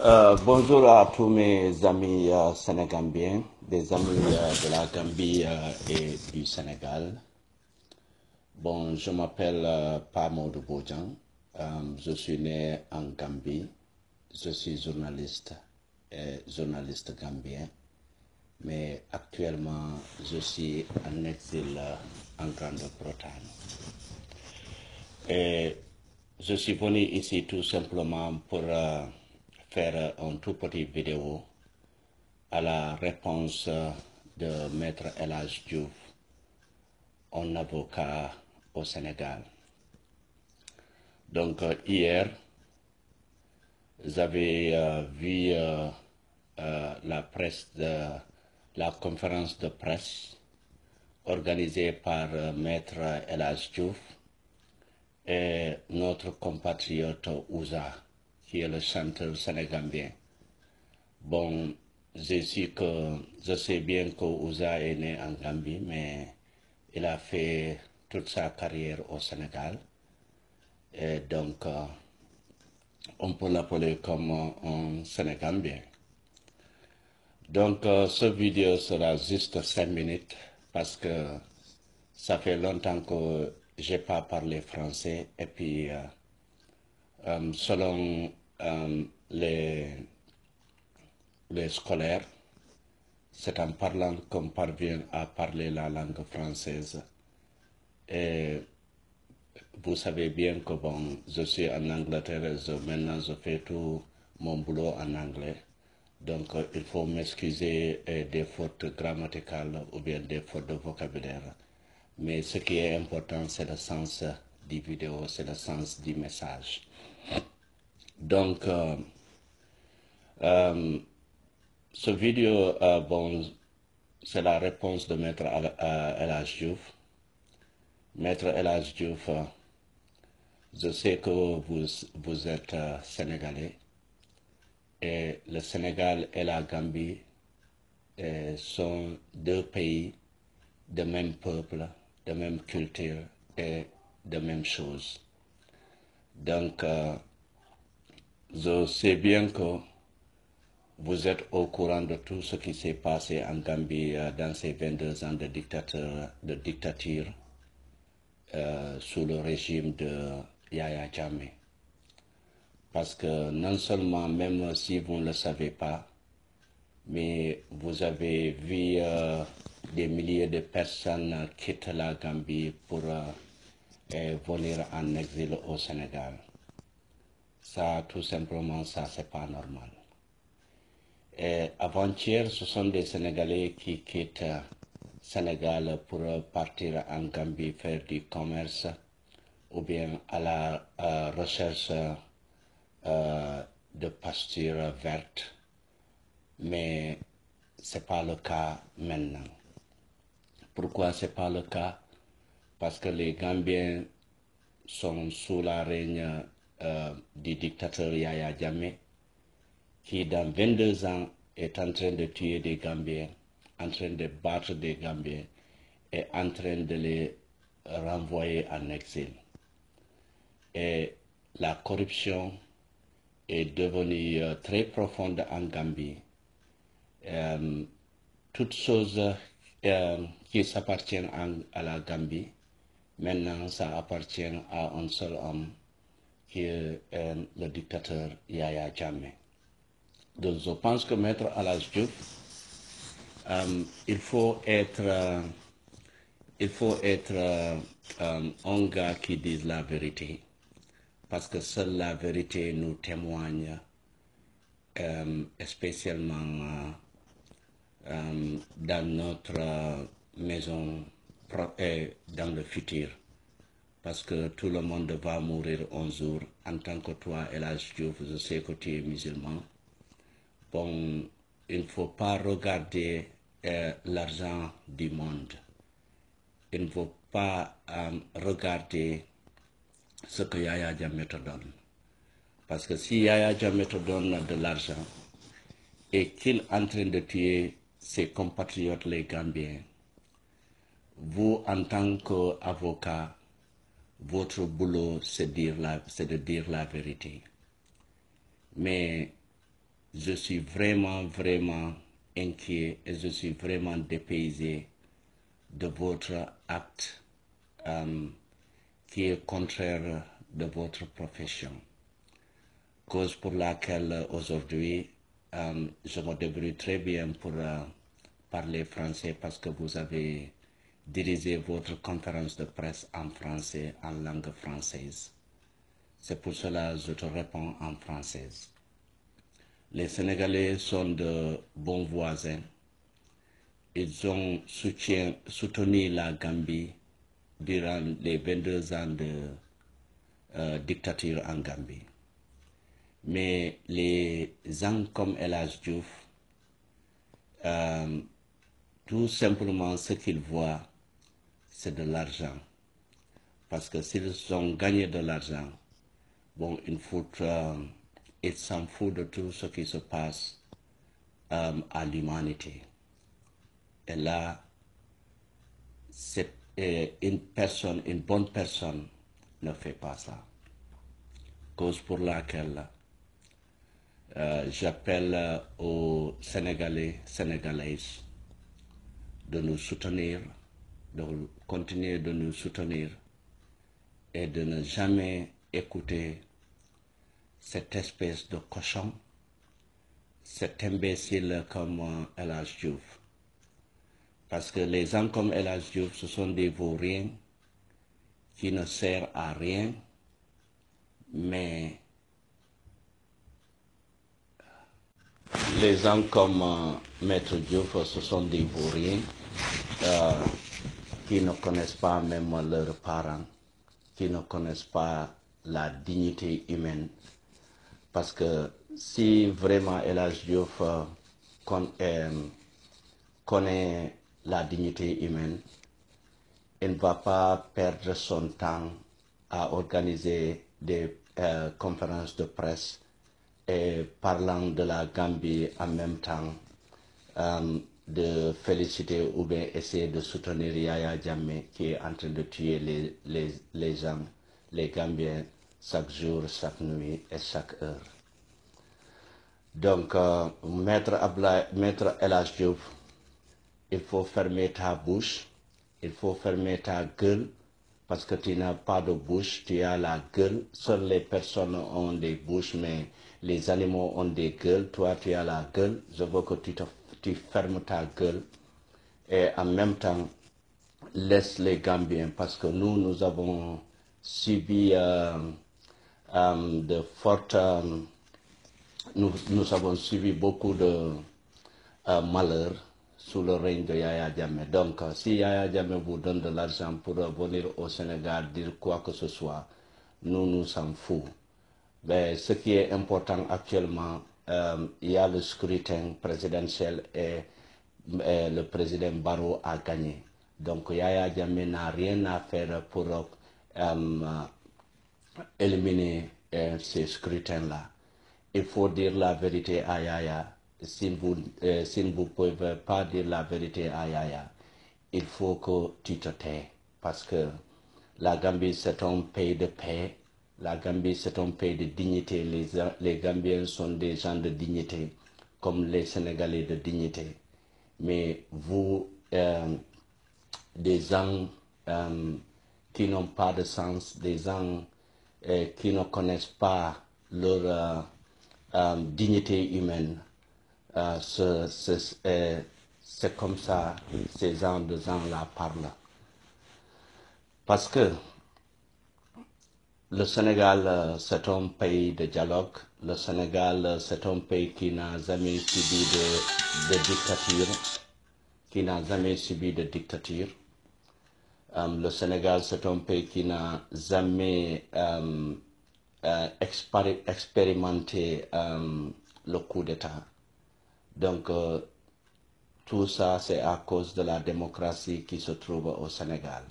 Bonjour à tous mes amis sénégambiens, des amis de la Gambie et du Sénégal. Bon, je m'appelle Pamo de Bojang. Je suis né en Gambie. Je suis journaliste et journaliste gambien. Mais actuellement, je suis en exil en Grande-Bretagne. Et je suis venu ici tout simplement pour faire un tout petit vidéo à la réponse de Maître El Hadj Diouf, un avocat au Sénégal. Donc hier, j'avais vu la conférence de presse organisée par Maître El Hadj Diouf et notre compatriote Ouza, qui est le chanteur sénégambien. Bon, je sais bien que Ouza est né en Gambie, mais il a fait toute sa carrière au Sénégal. Et donc, on peut l'appeler comme un Sénégambien. Donc, ce vidéo sera juste 5 minutes parce que ça fait longtemps que j'ai pas parlé français. Et puis, selon les scolaires, c'est en parlant qu'on parvient à parler la langue française. Et vous savez bien que bon, je suis en Angleterre et maintenant je fais tout mon boulot en anglais. Donc il faut m'excuser des fautes grammaticales ou bien des fautes de vocabulaire. Mais ce qui est important, c'est le sens du vidéo, c'est le sens du message. Donc, ce vidéo, bon, c'est la réponse de Maître El Hadj Diouf. Maître El Hadj Diouf, je sais que vous êtes sénégalais et le Sénégal et la Gambie sont deux pays de même peuple, de même culture et de même chose. Donc, je sais bien que vous êtes au courant de tout ce qui s'est passé en Gambie dans ces 22 ans de dictature sous le régime de Yaya Jammeh. Parce que non seulement, même si vous ne le savez pas, mais vous avez vu des milliers de personnes quitter la Gambie pour venir en exil au Sénégal. Ça, tout simplement, ça, c'est pas normal. Et avant-hier, ce sont des Sénégalais qui quittent Sénégal pour partir en Gambie faire du commerce ou bien à la recherche de pastures vertes. Mais ce n'est pas le cas maintenant. Pourquoi ce n'est pas le cas? Parce que les Gambiens sont sous la règne du dictateur Yaya Jammeh, qui dans 22 ans est en train de tuer des Gambiens, en train de battre des Gambiens et en train de les renvoyer en exil. Et la corruption est devenue très profonde en Gambie. Toutes choses qui s'appartiennent à la Gambie, maintenant ça appartient à un seul homme qui est le dictateur Yaya Jammeh. Donc je pense que Maître El Hadj Diouf, il faut être un gars qui dise la vérité, parce que seule la vérité nous témoigne, spécialement dans notre maison et dans le futur. Parce que tout le monde va mourir un jour. En tant que toi, El Hadj Diouf, je sais que tu es musulman. Bon, il ne faut pas regarder l'argent du monde. Il ne faut pas regarder ce que Yaya Jammeh te donne. Parce que si Yaya Jammeh te donne de l'argent et qu'il est en train de tuer ses compatriotes les Gambiens, vous, en tant qu'avocat, votre boulot, c'est de dire la vérité. Mais je suis vraiment, vraiment inquiet et je suis vraiment dépaysé de votre acte qui est contraire de votre profession. Cause pour laquelle aujourd'hui, je me débrouille très bien pour parler français parce que vous avez dirigé votre conférence de presse en français, en langue française. C'est pour cela que je te réponds en française. Les Sénégalais sont de bons voisins. Ils ont soutenu la Gambie durant les 22 ans de dictature en Gambie. Mais les gens comme El Hadj Diouf, tout simplement ce qu'ils voient, c'est de l'argent. Parce que s'ils ont gagné de l'argent, bon, ils s'en foutent de tout ce qui se passe à l'humanité. Et là, une bonne personne ne fait pas ça. Cause pour laquelle j'appelle aux Sénégalais, Sénégalaises de nous soutenir, de continuer de nous soutenir et de ne jamais écouter cette espèce de cochon, cet imbécile comme El Hadj Diouf. Parce que les gens comme El Hadj Diouf, ce sont des vauriens qui ne servent à rien, mais les gens comme Maître Diouf, ce sont des vauriens qui ne connaissent pas même leurs parents, qui ne connaissent pas la dignité humaine. Parce que si vraiment El Hadj Diouf connaît la dignité humaine, il ne va pas perdre son temps à organiser des conférences de presse et parlant de la Gambie en même temps, de féliciter ou bien essayer de soutenir Yaya Jammeh qui est en train de tuer les gens, les Gambiens, chaque jour, chaque nuit et chaque heure. Donc, Maître El Hadj Diouf, il faut fermer ta bouche, il faut fermer ta gueule, parce que tu n'as pas de bouche, tu as la gueule. Seules les personnes ont des bouches, mais les animaux ont des gueules. Toi, tu as la gueule. Je veux que tu fermes ta gueule. Et en même temps, laisse les Gambiens, parce que nous avons subi de fortes... nous avons subi beaucoup de malheurs sous le règne de Yaya Jammeh. Donc, si Yaya Jammeh vous donne de l'argent pour venir au Sénégal dire quoi que ce soit, nous s'en fout. Mais ce qui est important actuellement, il y a le scrutin présidentiel et le président Barrow a gagné. Donc, Yaya Jammeh n'a rien à faire pour éliminer ces scrutins-là. Il faut dire la vérité à Yaya. Si vous ne pouvez pas dire la vérité à Yaya, il faut que tu te tais. Parce que la Gambie, c'est un pays de paix. La Gambie, c'est un pays de dignité. Les Gambiens sont des gens de dignité, comme les Sénégalais de dignité. Mais vous, des gens qui n'ont pas de sens, des gens qui ne connaissent pas leur dignité humaine. C'est comme ça ces gens de gens-là parlent. Parce que le Sénégal, c'est un pays de dialogue. Le Sénégal, c'est un pays qui n'a jamais subi de dictature. Qui n'a jamais subi de dictature. Le Sénégal, c'est un pays qui n'a jamais expérimenté le coup d'État. Donc, tout ça, c'est à cause de la démocratie qui se trouve au Sénégal.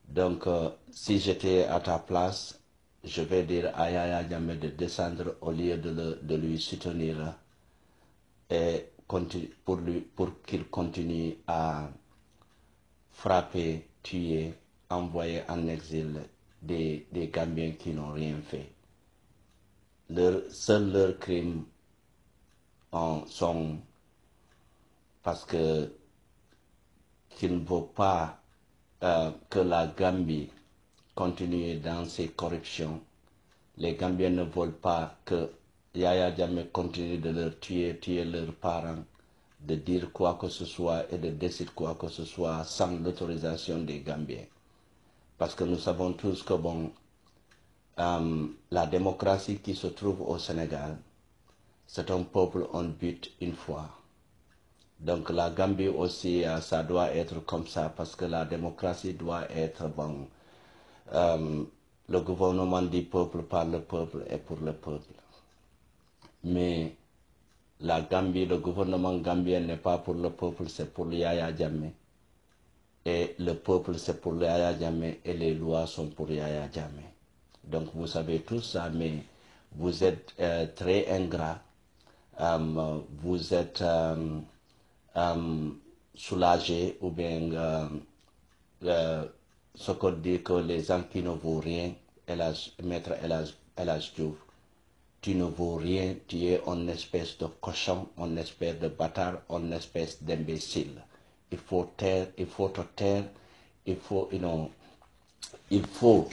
Donc, si j'étais à ta place, je vais dire à Yaya Jammeh de descendre au lieu de lui soutenir et pour qu'il continue à frapper, tuer, envoyer en exil des Gambiens qui n'ont rien fait. Seul leur crime, sont parce que qu'il ne faut pas que la Gambie continue dans ses corruptions. Les Gambiens ne veulent pas que Yaya Jammeh continue de leur tuer leurs parents, de dire quoi que ce soit et de décider quoi que ce soit sans l'autorisation des Gambiens. Parce que nous savons tous que bon, la démocratie qui se trouve au Sénégal, c'est un peuple en but une fois. Donc la Gambie aussi, ça doit être comme ça parce que la démocratie doit être bon. Le gouvernement du peuple par le peuple et pour le peuple. Mais la Gambie, le gouvernement gambien n'est pas pour le peuple, c'est pour Yaya Jammeh. Et le peuple, c'est pour Yaya Jammeh et les lois sont pour Yaya Jammeh. Donc vous savez tout ça, mais vous êtes très ingrat. Vous êtes soulagé ou bien ce qu'on dit que les gens qui ne vaut rien, Maître Elhadji Diouf, tu ne vaux rien, tu es une espèce de cochon, une espèce de bâtard, une espèce d'imbécile. Il faut taire, il faut te taire, il faut, il faut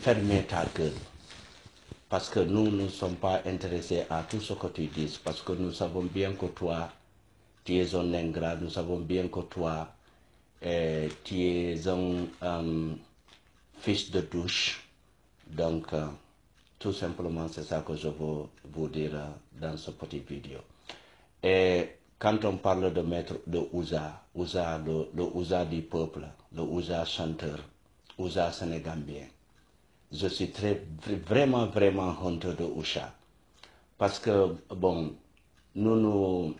fermer ta gueule. Parce que nous ne sommes pas intéressés à tout ce que tu dis, parce que nous savons bien que toi, tu es un ingrat, nous savons bien que toi, tu es un fils de douche. Donc, tout simplement, c'est ça que je veux vous dire dans ce petit vidéo. Et quand on parle de maître de Ouza, le Ouza du peuple, le Ouza chanteur, Ouza sénégambien, je suis vraiment honteux de Oucha. Parce que, bon, nous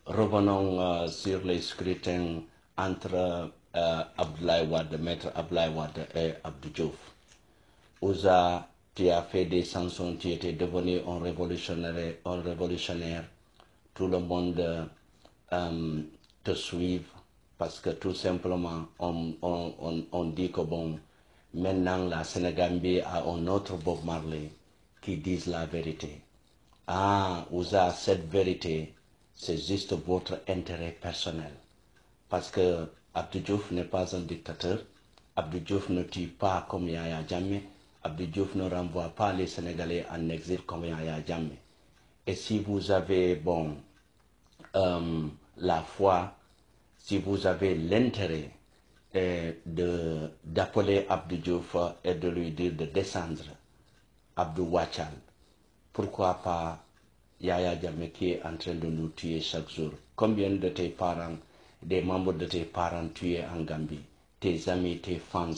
revenons sur les scrutins entre Abdoulaye Wade, maître Abdoulaye Wade et Abdou Diouf. Ouza, tu as fait des chansons, tu étais devenu un révolutionnaire. Tout le monde te suit parce que tout simplement, on dit que bon, maintenant la Sénégambie a un autre Bob Marley qui dit la vérité. Ah, Ouza, cette vérité, c'est juste votre intérêt personnel. Parce que Abdou Diouf n'est pas un dictateur. Abdou Diouf ne tue pas comme Yaya Jammeh. Abdou Diouf ne renvoie pas les Sénégalais en exil comme Yaya Jammeh. Et si vous avez, bon, la foi, si vous avez l'intérêt d'appeler Abdou Diouf et de lui dire de descendre Abdou Wachal, pourquoi pas Yaya Jammeh qui est en train de nous tuer chaque jour? Combien de tes parents, des membres de tes parents tués en Gambie, tes amis, tes fans,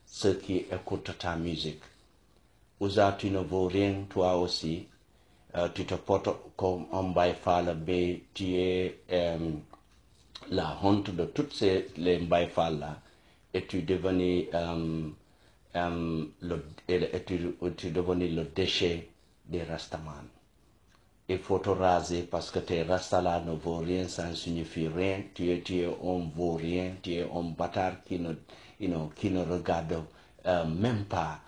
ceux qui écoutent ta musique? Ouza, tu ne vaux rien, toi aussi. Tu te portes comme un Baïfal, tu es la honte de toutes les Baïfal là, et tu devenais tu devenais le déchet des Rastaman. Il faut te raser parce que tes rastas là ne vaut rien, ça ne signifie rien. Tu es un vaut rien, tu es un bâtard qui ne regarde même pas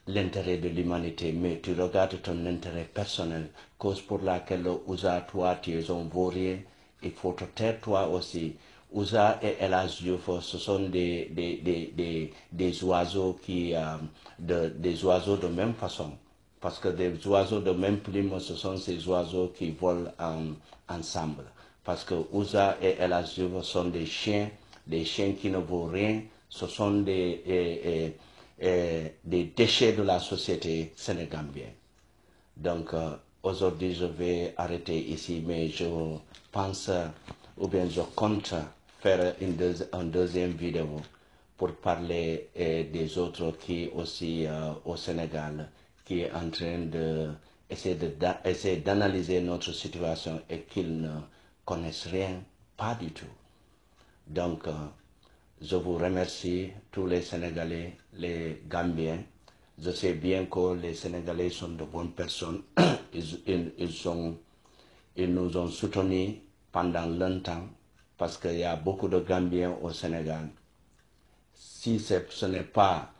l'intérêt de l'humanité, mais tu regardes ton intérêt personnel, cause pour laquelle Ouza, toi, tu es un vaut rien. Il faut te taire toi aussi. Ouza et Elhadji Diouf, ce sont des oiseaux des oiseaux de même façon. Parce que des oiseaux de même plume, ce sont ces oiseaux qui volent ensemble. Parce que Ouza et Elhadji Diouf sont des chiens qui ne vaut rien. Ce sont des déchets de la société sénégambienne. Donc, aujourd'hui, je vais arrêter ici, mais je pense, ou bien je compte faire une deuxième vidéo pour parler des autres qui aussi au Sénégal, qui est en train d'essayer d'analyser notre situation et qu'ils ne connaissent rien, pas du tout. Donc, je vous remercie, tous les Sénégalais, les Gambiens. Je sais bien que les Sénégalais sont de bonnes personnes. Ils nous ont soutenus pendant longtemps parce qu'il y a beaucoup de Gambiens au Sénégal. Si ce n'est pas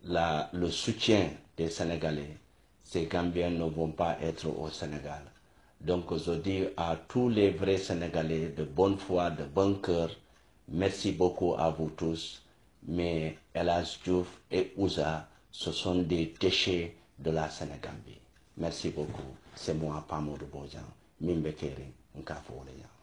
le soutien des Sénégalais, ces Gambiens ne vont pas être au Sénégal. Donc je dis à tous les vrais Sénégalais de bonne foi, de bon cœur, merci beaucoup à vous tous. Mais El Hadj Diouf et Ouza, ce sont des déchets de la Sénégambie. Merci beaucoup. C'est moi, Pamoudou Bodian. Mimbe Kering, Nkafouleya.